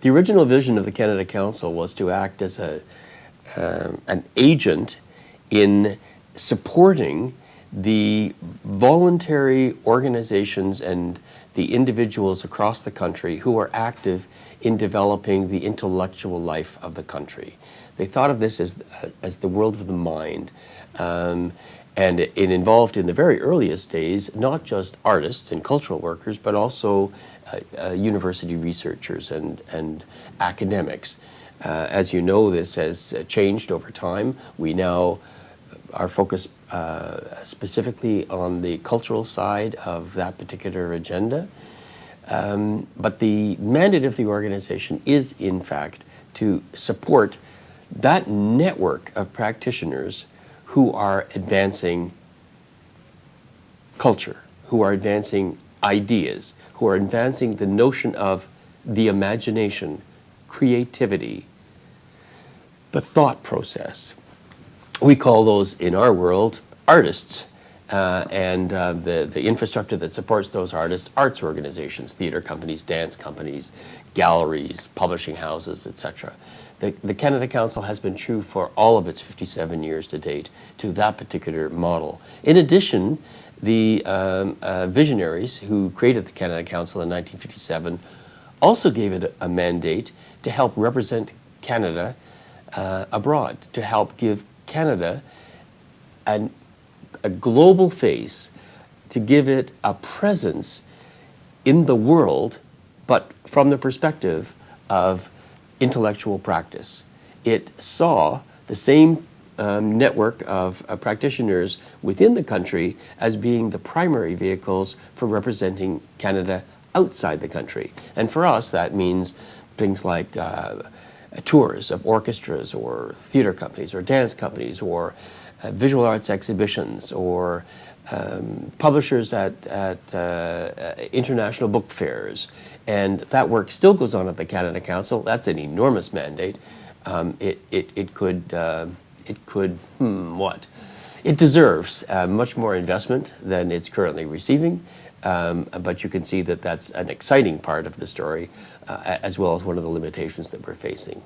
The original vision of the Canada Council was to act as an agent in supporting the voluntary organizations and the individuals across the country who are active in developing the intellectual life of the country. They thought of this as the world of the mind. And it involved, in the very earliest days, not just artists and cultural workers, but also university researchers and academics. As you know, this has changed over time. We now are focused specifically on the cultural side of that particular agenda. But the mandate of the organization is, in fact, to support that network of practitioners who are advancing culture, who are advancing ideas, who are advancing the notion of the imagination, creativity, the thought process. We call those, in our world, artists, and the infrastructure that supports those artists, arts organizations, theater companies, dance companies, galleries, publishing houses, etc. The Canada Council has been true for all of its 57 years to date to that particular model. In addition, the visionaries who created the Canada Council in 1957 also gave it a mandate to help represent Canada abroad, to help give Canada a global face, to give it a presence in the world, but from the perspective of intellectual practice. It saw the same network of practitioners within the country as being the primary vehicles for representing Canada outside the country. And for us, that means things like tours of orchestras or theater companies or dance companies or visual arts exhibitions or publishers at international book fairs. And that work still goes on at the Canada Council. That's an enormous mandate. It deserves much more investment than it's currently receiving. But you can see that that's an exciting part of the story, as well as one of the limitations that we're facing.